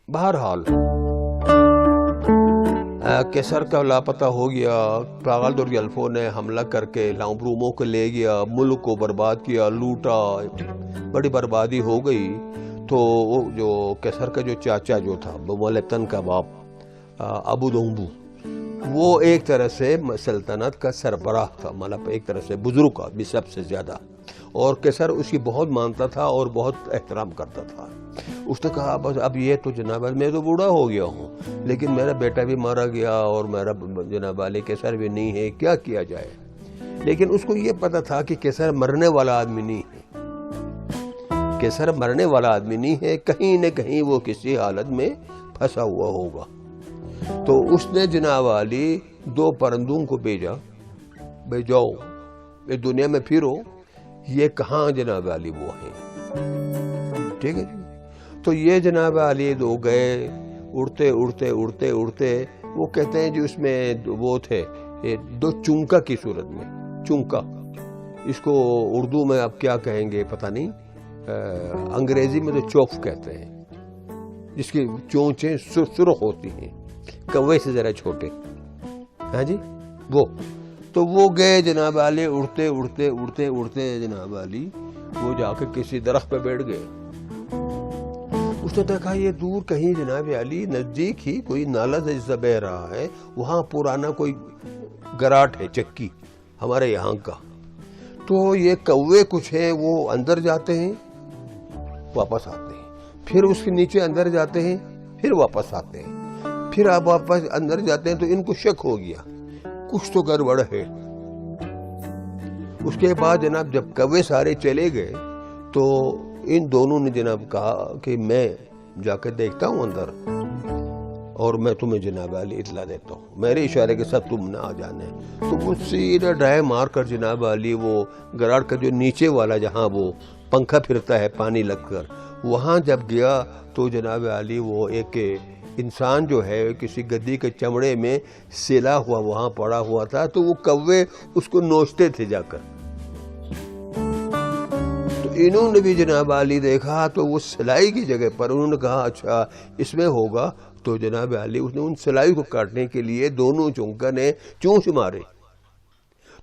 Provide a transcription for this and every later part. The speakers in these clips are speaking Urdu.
بہرحال کیسر کا لاپتہ ہو گیا، پاگل دورگیلفو نے حملہ کر کے لامبروموں کو لے گیا، ملک کو برباد کیا، لوٹا، بڑی بربادی ہو گئی۔ تو جو کیسر کا جو چاچا جو تھا بومولتن کا باپ ابو دومبو، وہ ایک طرح سے سلطنت کا سربراہ تھا، مطلب ایک طرح سے بزرگ آدمی سب سے زیادہ، اور کیسر اس کی بہت مانتا تھا اور بہت احترام کرتا تھا۔ اس نے کہا بس اب یہ تو جناب میں تو بوڑھا ہو گیا ہوں، لیکن میرا بیٹا بھی مارا گیا اور میرا جناب علی کیسر بھی نہیں ہے، کیا کیا جائے؟ لیکن اس کو یہ پتا تھا کہ کیسر مرنے والا آدمی نہیں ہے، کیسر مرنے والا آدمی نہیں ہے، کہیں نہ کہیں وہ کسی حالت میں پھنسا ہوا ہوگا۔ تو اس نے جناب علی 2 پرندوں کو بھیجا، بھائی جاؤ یہ دنیا میں پھرو، یہ کہاں جناب علی وہ ہیں، ٹھیک ہے جی۔ تو یہ جناب علی 2 گئے، اڑتے اڑتے اڑتے اڑتے، وہ کہتے ہیں جی اس میں وہ تھے 2 چونکا کی صورت میں، چونکا اس کو اردو میں اب کیا کہیں گے پتہ نہیں، انگریزی میں تو چوف کہتے ہیں، جس کی چونچیں سرخ ہوتی ہیں، کوے سے ذرا چھوٹے، ہاں جی وہ۔ تو وہ گئے جناب علی اڑتے اڑتے اڑتے اڑتے جناب علی وہ جا کے کسی درخت پہ بیٹھ گئے۔ اس نے دیکھا یہ دور کہیں جناب علی نزدیک ہی کوئی نالا جیسا بہ رہا ہے، وہاں پرانا کوئی گراٹ ہے چکی ہمارے یہاں کا۔ تو یہ کوے کچھ ہیں، وہ اندر جاتے ہیں واپس آتے ہیں، پھر اس کے نیچے اندر جاتے ہیں، پھر واپس آتے ہیں، پھر آپ واپس اندر جاتے ہیں۔ تو ان کو شک ہو گیا کچھ تو گڑبڑ ہے۔ اس کے بعد جناب جب کوے سارے چلے گئے تو ان دونوں نے جناب کہا کہ میں جا کے دیکھتا ہوں اندر اور میں تمہیں جناب علی اطلاع دیتا ہوں، میرے اشارے کے ساتھ تم نہ آ جانے۔ تو وہ سیدھا ڈرائے مار کر جناب علی وہ گراڑ کا جو نیچے والا جہاں وہ پنکھا پھرتا ہے پانی لگ کر، وہاں جب گیا تو جناب علی وہ ایک انسان جو ہے کسی گدی کے چمڑے میں سلا ہوا وہاں پڑا ہوا تھا، تو وہ کوے اس کو نوچتے تھے جا کر۔ تو انہوں نے بھی جناب علی دیکھا تو وہ سلائی کی جگہ پر انہوں نے کہا اچھا اس میں ہوگا۔ تو جناب علی اس نے ان سلائی کو کاٹنے کے لیے دونوں چونکا نے چونچ مارے،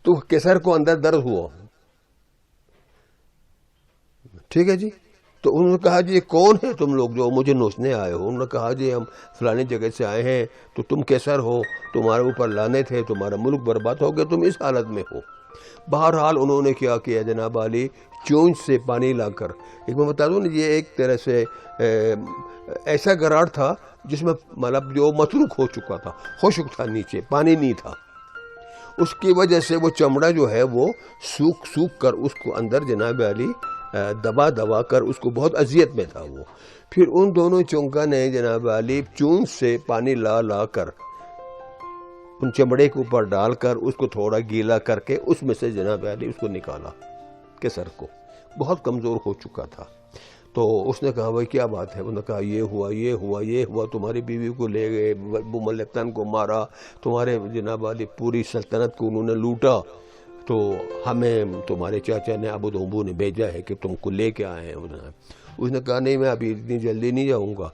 تو کیسر کو اندر درد ہوا، ٹھیک ہے جی۔ تو انہوں نے کہا جی یہ کون ہے تم لوگ جو مجھے نوچنے آئے ہو؟ انہوں نے کہا جی ہم فلانی جگہ سے آئے ہیں، تو تم کیسر ہو، تمہارے اوپر لعنت ہے، تمہارا ملک برباد ہو گیا، تم اس حالت میں ہو۔ بہرحال انہوں نے کیا کیا جناب علی، چونچ سے پانی لا کر، ایک میں بتا دوں نا یہ ایک طرح سے ایسا گراڑ تھا جس میں مطلب جو متروک ہو چکا تھا، خشک تھا، نیچے پانی نہیں تھا، اس کی وجہ سے وہ چمڑا جو ہے وہ سوکھ کر اس کو اندر جناب علی دبا کر اس کو بہت اذیت میں تھا وہ۔ پھر ان دونوں چونکا نے جناب علی چونچ سے پانی لا کر ان چمڑے کے اوپر ڈال کر اس کو تھوڑا گیلا کر کے اس میں سے جناب علی اس کو نکالا، کیسر کو، بہت کمزور ہو چکا تھا۔ تو اس نے کہا بھائی کیا بات ہے؟ انہوں نے کہا یہ ہوا، تمہاری بیوی کو لے گئے، بومولتن کو مارا، تمہارے جناب علی پوری سلطنت کو انہوں نے لوٹا، تو ہمیں تمہارے چاچا نے ابو دومبو نے بھیجا ہے کہ تم کو لے کے آئے ہیں۔ اس نے کہا نہیں میں ابھی اتنی جلدی نہیں جاؤں گا،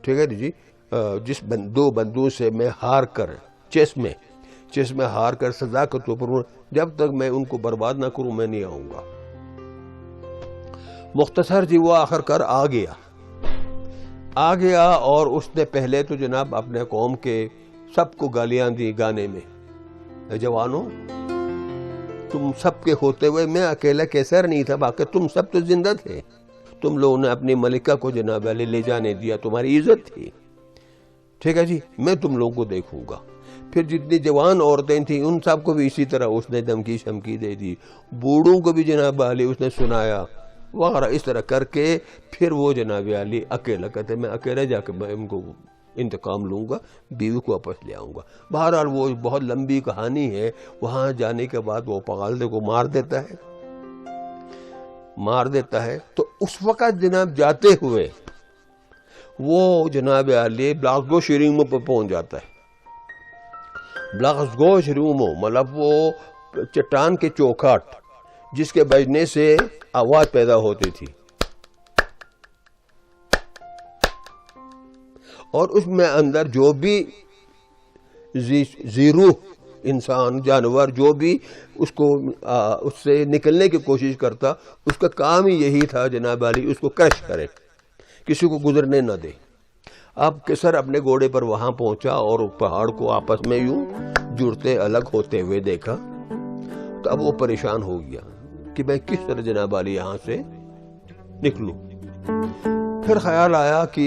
ٹھیک ہے جی، جس 2 بندوں سے میں ہار کر چیس میں ہار کر سزا کے طور پر جب تک میں ان کو برباد نہ کروں میں نہیں آؤں گا۔ مختصر جی وہ آخر کر آ گیا اور اس نے پہلے تو جناب اپنے قوم کے سب کو گالیاں دی گانے میں، جوانوں تم سب کے ہوتے ہوئے میں اکیلا کیسر نہیں تھا، باقی تم سب تو زندہ تھے، تم لوگوں نے اپنی ملکہ کو جناب علی لے جانے دیا، تمہاری عزت تھی، ٹھیک ہے جی، میں تم لوگوں کو دیکھوں گا۔ پھر جتنی جوان عورتیں تھیں ان سب کو بھی اسی طرح اس نے دھمکی شمکی دے دی، بوڑھوں کو بھی جناب علی اس نے سنایا وغیرہ، اس طرح کر کے پھر وہ جناب علی اکیلا کہتے میں اکیلا جا کے میں ان کو انتقام لوں گا، بیوی کو واپس لے آؤں گا۔ بہرحال وہ بہت لمبی کہانی ہے۔ وہاں جانے کے بعد وہ پغالدے کو مار دیتا ہے۔ تو اس وقت جناب جاتے ہوئے وہ جناب علی بلاسگو شریمو پہ پہنچ جاتا ہے۔ بلاسگو شریمو مطلب وہ چٹان کے چوکھاٹ جس کے بجنے سے آواز پیدا ہوتی تھی، اور اس میں اندر جو بھی زیرو انسان جانور جو بھی اس کو اس سے نکلنے کی کوشش کرتا، اس کا کام ہی یہی تھا جناب علی، اس کو کرش کرے، کسی کو گزرنے نہ دے۔ اب کسر اپنے گھوڑے پر وہاں پہنچا اور پہاڑ کو آپس میں یوں جڑتے الگ ہوتے ہوئے دیکھا، تو اب وہ پریشان ہو گیا کہ میں کس طرح جناب علی یہاں سے نکلوں۔ پھر خیال آیا کہ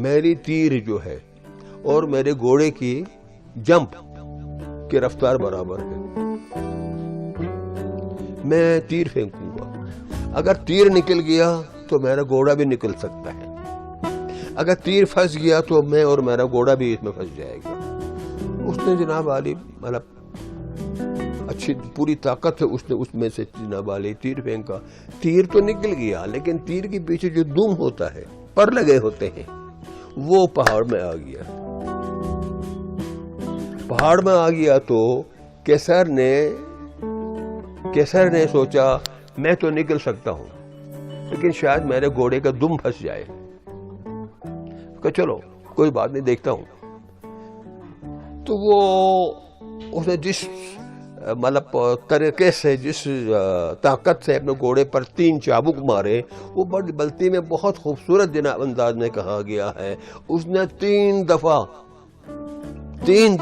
میری تیر جو ہے اور میرے گھوڑے کی جمپ کی رفتار برابر ہے، میں تیر پھینکوں گا، اگر تیر نکل گیا تو میرا گھوڑا بھی نکل سکتا ہے، اگر تیر پھنس گیا تو میں اور میرا گھوڑا بھی اس میں پھنس جائے گا۔ اس نے جناب علی مطلب اچھی پوری طاقت سے اس نے اس میں سے جناب علی تیر پھینکا، تیر تو نکل گیا لیکن تیر کے پیچھے جو دم ہوتا ہے، پر لگے ہوتے ہیں، وہ پہاڑ میں آ گیا۔ پہاڑ میں آ گیا تو کیسر نے سوچا میں تو نکل سکتا ہوں لیکن شاید میرے گھوڑے کا دم پھنس جائے، کہ چلو کوئی بات نہیں، دیکھتا ہوں۔ تو وہ اس نے جس مطلب طریقے سے، جس طاقت سے اپنے گھوڑے پر 3 چابک مارے، وہ بڑی بلتی میں بہت خوبصورت جناب انداز میں کہا گیا ہے، اس نے 3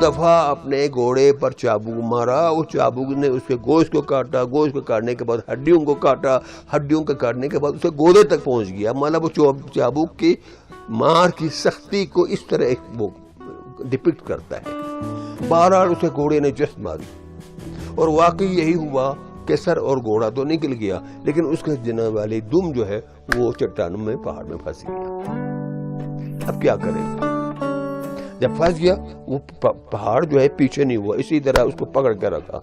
دفعہ اپنے گھوڑے پر چابک مارا۔ اس چابک نے اس کے گوشت کو کاٹا، گوشت کو کاٹنے کے بعد ہڈیوں کو کاٹا، ہڈیوں کے کاٹنے کے بعد اسے گودے تک پہنچ گیا۔ مطلب وہ چابک کی مار کی سختی کو اس طرح وہ ڈپکٹ کرتا ہے۔ بہرحال اسے گھوڑے نے جست ماری اور واقعی یہی ہوا کہ سر اور گھوڑا تو نکل گیا لیکن اس کے جناب والی دم جو ہے وہ چٹانوں میں پہاڑ میں پھنس گیا۔ اب کیا کریں؟ جب پھنس گیا وہ پہاڑ جو ہے پیچھے نہیں ہوا، اسی طرح اس کو پکڑ کے رکھا۔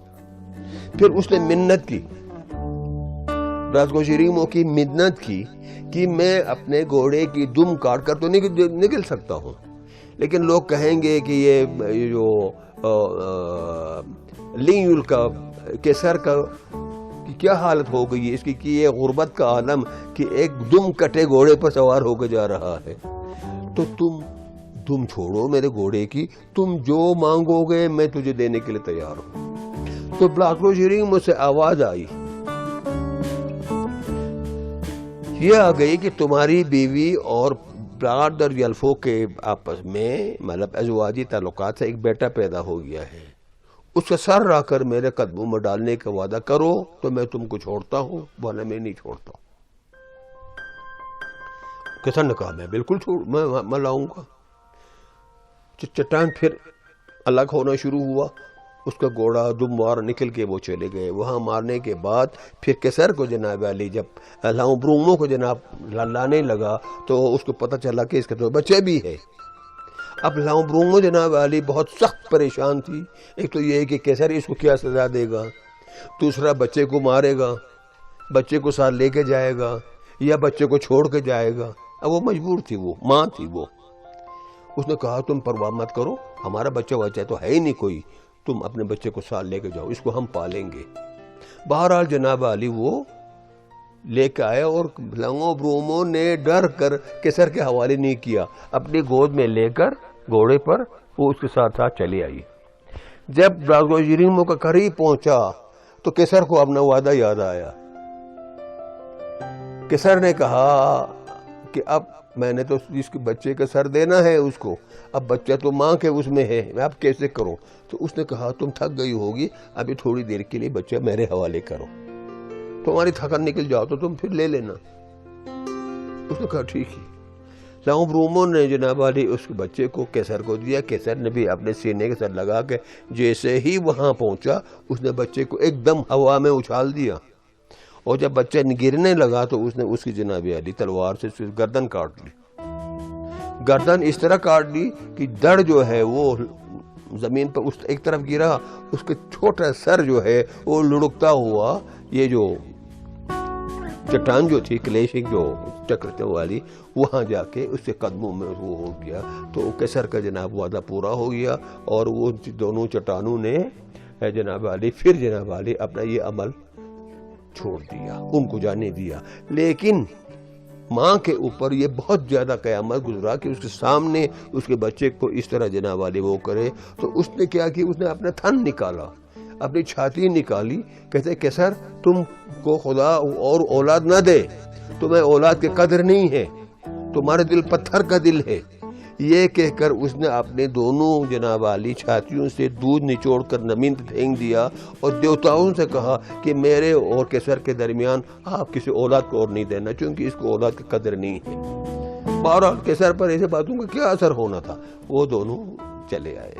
پھر اس نے منت کی، رازگو شریموں کی منت کی کہ میں اپنے گھوڑے کی دم کاٹ کر تو نکل سکتا ہوں، لیکن لوگ کہیں گے کہ یہ جو لینگل کا کیسر کا کیا حالت ہو گئی ہے اس کی، کہ یہ غربت کا عالم کہ ایک دم کٹے گھوڑے پر سوار ہو کے جا رہا ہے۔ تو تم چھوڑو میرے گھوڑے کی، تم جو مانگو گے میں تجھے دینے کے لیے تیار ہوں۔ تو بلاکلو شریف مجھ سے آواز آئی، یہ آ گئی کہ تمہاری بیوی اور برادر یلفو کے آپس میں مطلب ازواجی تعلقات سے ایک بیٹا پیدا ہو گیا ہے، اس کا سر لا کر میرے قدموں میں ڈالنے کا وعدہ کرو تو میں تم کو چھوڑتا ہوں، ورنہ میں نہیں چھوڑتا ہوں۔ کسان نے کہا میں بالکل میں لاؤں گا۔ چٹان پھر الگ ہونا شروع ہوا، اس کا گھوڑا دم وار نکل کے وہ چلے گئے۔ وہاں مارنے کے بعد پھر کیسر کو جناب علی جب لاؤں بروموں کو جناب لانے لگا تو اس کو پتہ چلا کہ اس کے تو بچے بھی ہے۔ اب لاؤں بروموں جناب علی بہت سخت پریشان تھی، ایک تو یہ کہ کیسر اس کو کیا سزا دے گا، دوسرا بچے کو مارے گا، بچے کو ساتھ لے کے جائے گا یا بچے کو چھوڑ کے جائے گا۔ اب وہ مجبور تھی، وہ ماں تھی، وہ اس نے کہا تم پرواہ مت کرو، ہمارا بچہ تو ہے ہی نہیں کوئی، تم اپنے بچے کو ساتھ لے کے جاؤ، اس کو ہم پالیں گے۔ بہرحال جناب علی وہ لے کے آئے اور لنگو برومو نے ڈر کر کیسر کے حوالے نہیں کیا، اپنی گود میں لے کر گھوڑے پر وہ اس کے ساتھ چلی آئی۔ جب رازگو جریمو کا قریب پہنچا تو کیسر کو اپنا وعدہ یاد آیا۔ کیسر نے کہا کہ اب میں نے تو اس کے بچے کا سر دینا ہے اس کو، اب بچہ تو ماں کے اس میں ہے، میں اب کیسے کروں؟ تو اس نے کہا تم تھک گئی ہوگی، ابھی تھوڑی دیر کے لیے بچہ میرے حوالے کرو، تمہاری تھکن نکل جاؤ تو تم پھر لے لینا۔ اس نے کہا ٹھیک ہے۔ لاؤں برومو نے جناب علی اس بچے کو کیسر کو دیا، کیسر نے بھی اپنے سینے کے ساتھ لگا کے جیسے ہی وہاں پہنچا اس نے بچے کو ایک دم ہوا میں اچھال دیا، اور جب بچہ گرنے لگا تو اس نے اس کی جناب علی تلوار سے گردن کاٹ لی۔ گردن اس طرح کاٹ لی کہ دڑ جو ہے وہ زمین پر اس ایک طرف گرا، اس کے چھوٹا سر جو ہے وہ لڑکتا ہوا یہ جو چٹان جو تھی کلیشنگ جو چکرتے والی وہاں جا کے اس کے قدموں میں وہ ہو گیا۔ تو کیسر کا جناب وعدہ پورا ہو گیا اور وہ دونوں چٹانوں نے جناب علی پھر جناب علی اپنا یہ عمل چھوڑ دیا، ان کو جانے دیا۔ لیکن ماں کے اوپر یہ بہت زیادہ قیامت گزرا کہ اس کے سامنے اس کے بچے کو اس طرح جناب والی وہ کرے. تو اس نے کیا کہ اس نے اپنا تھن نکالا, اپنی چھاتی نکالی. کہتے کیسر تم کو خدا اور اولاد نہ دے, تمہیں اولاد کی قدر نہیں ہے, تمہارے دل پتھر کا دل ہے. یہ کہہ کر اس نے اپنے دونوں جناب والی چھاتیوں سے دودھ نچوڑ کر زمین پہ پھینک دیا اور دیوتاؤں سے کہا کہ میرے اور کیسر کے درمیان آپ کسی اولاد کو اور نہیں دینا, چونکہ اس کو اولاد کی قدر نہیں ہے. بہرحال کیسر پر ایسے باتوں کا کیا اثر ہونا تھا, وہ دونوں چلے آئے.